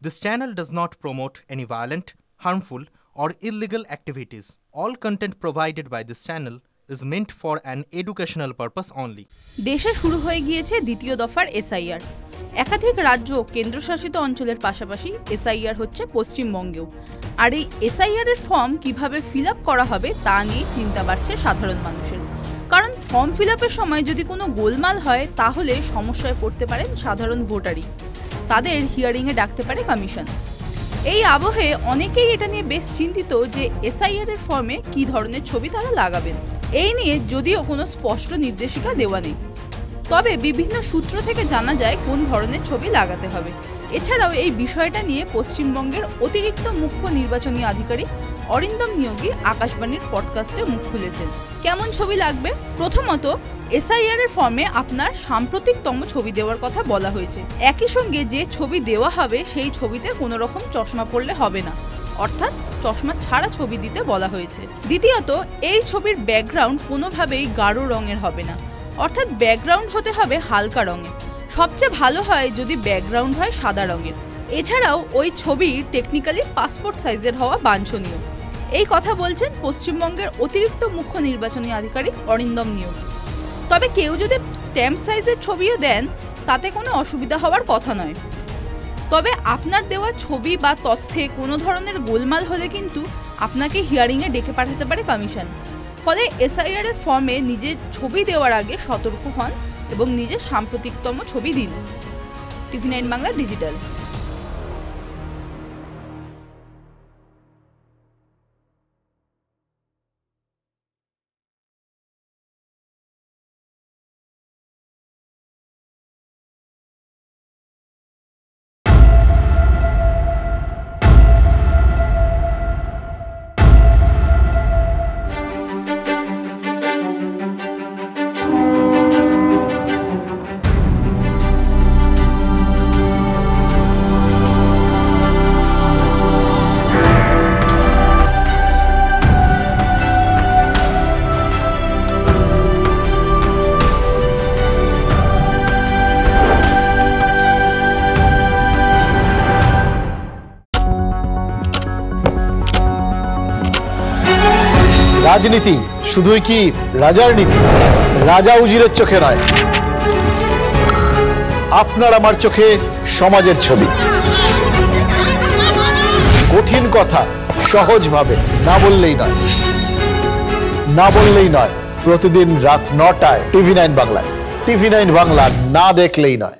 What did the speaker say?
This channel does not promote any violent, harmful, or illegal activities. All content provided by this channel is meant for an educational purpose only. দেশে শুরু হয়ে গিয়েছে দ্বিতীয় দফার SIR. একাধিক রাজ্য কেন্দ্রশাসিত অঞ্চলের পাশাপাশি এসআইআর হচ্ছে পশ্চিমবঙ্গেও। আর এই এসআইআর এর ফর্ম কিভাবে ফিল আপ করা হবে তা নিয়ে চিন্তা বাড়ছে সাধারণ মানুষের। কারণ ফর্ম ফিল আপের সময় যদি কোনো গোলমাল হয় তাহলে সমস্যায় পড়তে পারেন সাধারণ ভোটারই। তাদের হিয়ারিংয়ে ডাকতে পারে কমিশন। এই আবহে অনেকেই এটা নিয়ে বেশ চিন্তিত যে এসআইআর এর ফর্মে কী ধরনের ছবি তারা লাগাবেন। এই নিয়ে যদিও কোনো স্পষ্ট নির্দেশিকা দেওয়া নেই, তবে বিভিন্ন সূত্র থেকে জানা যায় কোন ধরনের ছবি লাগাতে হবে। এছাড়াও এই বিষয়টা নিয়ে পশ্চিমবঙ্গের অতিরিক্ত মুখ্য নির্বাচনী আধিকারিক অরিন্দম নিয়োগী আকাশবাণীর পডকাস্টে মুখ খুলেছেন। কেমন ছবি লাগবে? প্রথমত, এসআইআর এর ফর্মে আপনার সাম্প্রতিকতম ছবি দেওয়ার কথা বলা হয়েছে। একই সঙ্গে যে ছবি দেওয়া হবে সেই ছবিতে কোনো রকম চশমা পড়লে হবে না, অর্থাৎ চশমা ছাড়া ছবি দিতে বলা হয়েছে। দ্বিতীয়ত, এই ছবির ব্যাকগ্রাউন্ড কোনোভাবেই গাঢ় রঙের হবে না, অর্থাৎ ব্যাকগ্রাউন্ড হতে হবে হালকা রঙের। সবচেয়ে ভালো হয় যদি ব্যাকগ্রাউন্ড হয় সাদা রঙের। এছাড়াও ওই ছবি টেকনিক্যালি পাসপোর্ট সাইজের হওয়া বাঞ্ছনীয়। এই কথা বলছেন পশ্চিমবঙ্গের অতিরিক্ত মুখ্য নির্বাচনী আধিকারিক অরিন্দম নিয়োগী। তবে কেউ যদি স্ট্যাম্প সাইজের ছবিও দেন তাতে কোনো অসুবিধা হওয়ার কথা নয়। তবে আপনার দেওয়া ছবি বা তথ্যে কোনো ধরনের গোলমাল হলে কিন্তু আপনাকে হিয়ারিংয়ে ডেকে পাঠাতে পারে কমিশন। ফলে এসআইআর এর ফর্মে নিজের ছবি দেওয়ার আগে সতর্ক হন এবং নিজের সাম্প্রতিকতম ছবি দিন। TV9 Bangla digital. রাজনীতি শুধুই কি রাজার নীতি? রাজা উজিরের চোখে নয়, আপনার আমার চোখে সমাজের ছবি। কঠিন কথা সহজভাবে না বললেই নয়। প্রতিদিন রাত ৯টায় TV9 বাংলায়। TV9 বাংলা না দেখলেই নয়।